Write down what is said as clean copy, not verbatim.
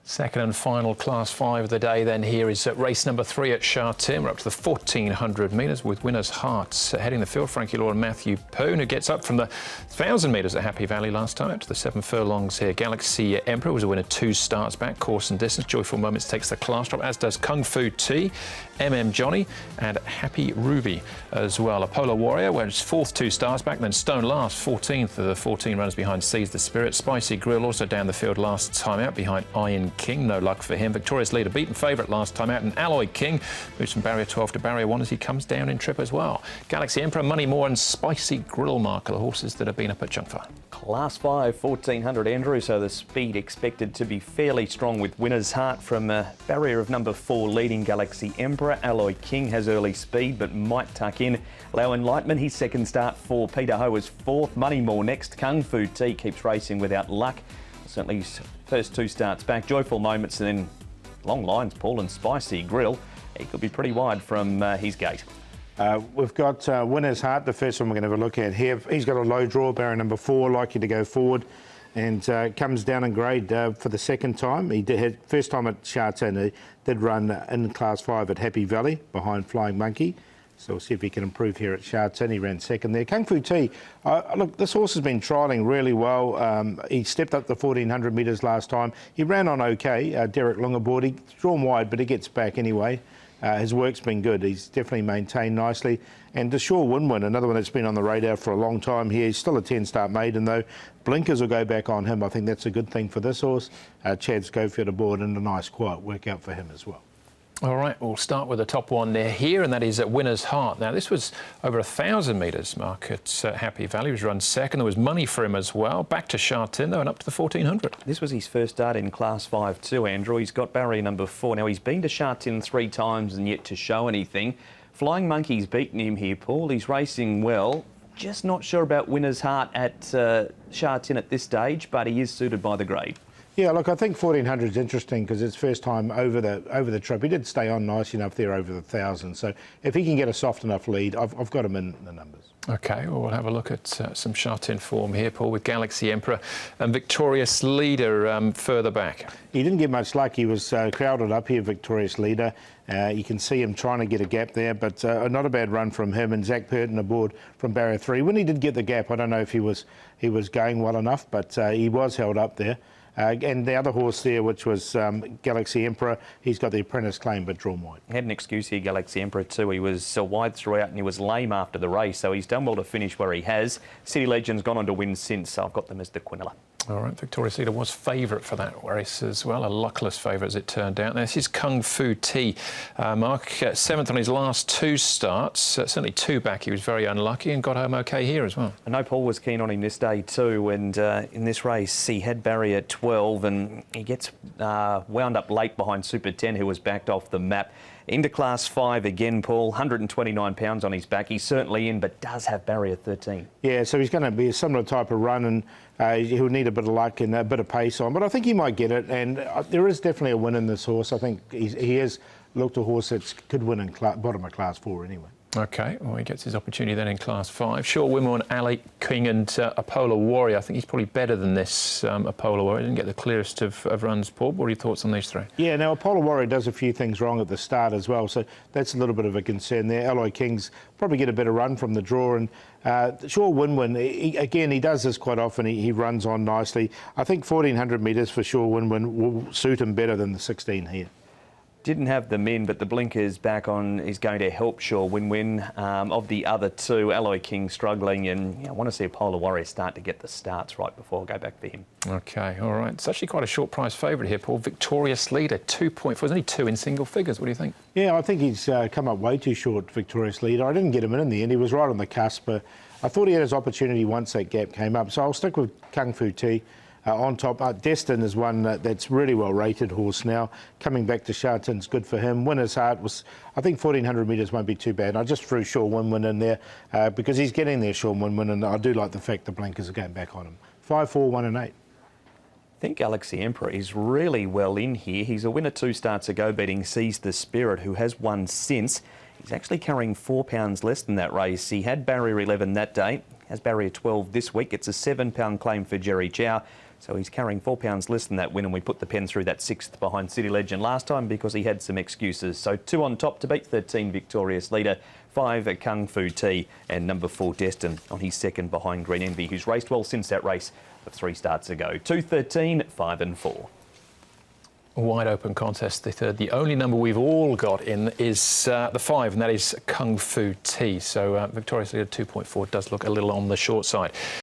Second and final Class 5 of the day then here is race number 3 at Sha Tin. We're up to the 1400 metres with Winner's Heart heading the field. Frankie Law and Matthew Poon, who gets up from the 1000 metres at Happy Valley last time, up to the 7 furlongs here. Galaxy Emperor was a winner 2 starts back, course and distance. Joyful Moments takes the class drop, as does Kung Fu Tea, Johnny and Happy Ruby as well. Apollo Warrior was 4th 2 starts back, then Stone Last 14th of the 14 runners behind Seize the Spirit. Spicy Grill also down the field last time out behind Iron King, no luck for him. Victorious Leader beaten favourite last time out, and Alloy King moves from barrier 12 to barrier 1 as he comes down in trip as well. Galaxy Emperor, Money More and Spicy Grill mark are the horses that have been up at Jungfar. Class 5, 1400, Andrew, so the speed expected to be fairly strong with Winner's Heart from a barrier of number 4 leading Galaxy Emperor. Alloy King has early speed but might tuck in. Lau Enlightenment, his second start for Peter Ho is 4th. Money More next. Kung Fu Tea keeps racing without luck. Certainly his first 2 starts back. Joyful Moments and then long lines, Paul, and Spicy Grill. He could be pretty wide from his gate. We've got Winner's Heart, the first one we're going to have a look at here. He's got a low draw, barrier number 4, likely to go forward, and comes down in grade for the second time. He did first time at Sha Tin, he did run in Class 5 at Happy Valley behind Flying Monkey. So we'll see if he can improve here at Sha Tin. He ran second there. Kung Fu Tea, look, this horse has been trialling really well. He stepped up the 1400 metres last time. He ran on okay. Derek Lungaboard, he's drawn wide, but he gets back anyway. His work's been good. He's definitely maintained nicely. And Deshaw Win-Win, another one that's been on the radar for a long time here. He's still a 10-start maiden, though. Blinkers will go back on him. I think that's a good thing for this horse. Chad Schofield aboard, and a nice, quiet workout for him as well. All right, we'll start with the top one there here, and that is at Winner's Heart. Now, this was over 1,000 metres mark at Happy Valley. He was run second. There was money for him as well. Back to Sha Tin, though, and up to the 1400. This was his first start in Class 5 too, Andrew. He's got barrier number 4. Now, he's been to Sha Tin 3 times and yet to show anything. Flying Monkey's beaten him here, Paul. He's racing well. Just not sure about Winner's Heart at Sha Tin at this stage, but he is suited by the grade. Yeah, look, I think 1400 is interesting because it's first time over the trip. He did stay on nice enough there over the 1000. So if he can get a soft enough lead, I've got him in the numbers. OK, well, we'll have a look at some Sha Tin form here, Paul, with Galaxy Emperor and Victorious Leader further back. He didn't get much luck. He was crowded up here, Victorious Leader. You can see him trying to get a gap there, but not a bad run from him. And Zach Purton aboard from barrier 3. When he did get the gap, I don't know if he was going well enough, but he was held up there. And the other horse there, which was Galaxy Emperor, he's got the apprentice claim, but drawn wide. He had an excuse here, Galaxy Emperor too. He was wide throughout and he was lame after the race, so he's done well to finish where he has. City Legend's gone on to win since, so I've got them as the Quinella. All right, Victorious Leader was favourite for that race as well, a luckless favourite as it turned out. Now, this is Kung Fu Tea. Mark, 7th on his last 2 starts, certainly 2 back. He was very unlucky and got home OK here as well. I know Paul was keen on him this day too, and in this race he had barrier 12 and he gets wound up late behind Super 10, who was backed off the map. Into Class 5 again, Paul, 129 pounds on his back. He's certainly in, but does have barrier 13. Yeah, so he's going to be a similar type of run, and he'll need a bit of luck and a bit of pace on. But I think he might get it, and there is definitely a win in this horse. I think he has looked a horse that could win in bottom of Class 4 anyway. OK, well, he gets his opportunity then in Class 5. Sure, Wimon, Ali King and Apollo Warrior. I think he's probably better than this Apollo Warrior. Didn't get the clearest of runs, Paul. What are your thoughts on these 3? Yeah, now Apollo Warrior does a few things wrong at the start as well, so that's a little bit of a concern there. Alloy King's probably get a better run from the draw, and sure, Win-Win, again, he does this quite often. He runs on nicely. I think 1400 metres for sure Win-Win will suit him better than the 16 here. Didn't have them in, but the blinkers back on is going to help Shaw Win-Win. Of the other 2, Alloy King struggling, and I want to see Apollo Warrior start to get the starts right before I go back for him. OK, all right. It's actually quite a short price favourite here, Paul. Victorious Leader, 2.4. There's only 2 in single figures. What do you think? Yeah, I think he's come up way too short, Victorious Leader. I didn't get him in the end. He was right on the cusp. But I thought he had his opportunity once that gap came up. So I'll stick with Kung Fu Tea. On top, Destin is one that's really well rated horse now. Coming back to Sha Tin's good for him. Winner's Heart was, I think 1400 metres won't be too bad. I just threw Shaw Win-Win in there because he's getting there, Shaw Win-Win, and I do like the fact the blinkers are going back on him. 5, 4, 1 and 8. I think Galaxy Emperor is really well in here. He's a winner 2 starts ago, beating Seize the Spirit, who has won since. He's actually carrying 4 pounds less than that race. He had barrier 11 that day, has barrier 12 this week. It's a £7 claim for Jerry Chow. So he's carrying 4 pounds less than that win, and we put the pen through that 6th behind City Legend last time because he had some excuses. So 2 on top to beat 13 victorious leader, 5 at Kung Fu Tea, and number 4 Destin on his 2nd behind Green Envy, who's raced well since that race of 3 starts ago. 2, 13, 5 and 4. Wide open contest, the third. The only number we've all got in is the 5, and that is Kung Fu Tea. So victorious leader 2.4 does look a little on the short side.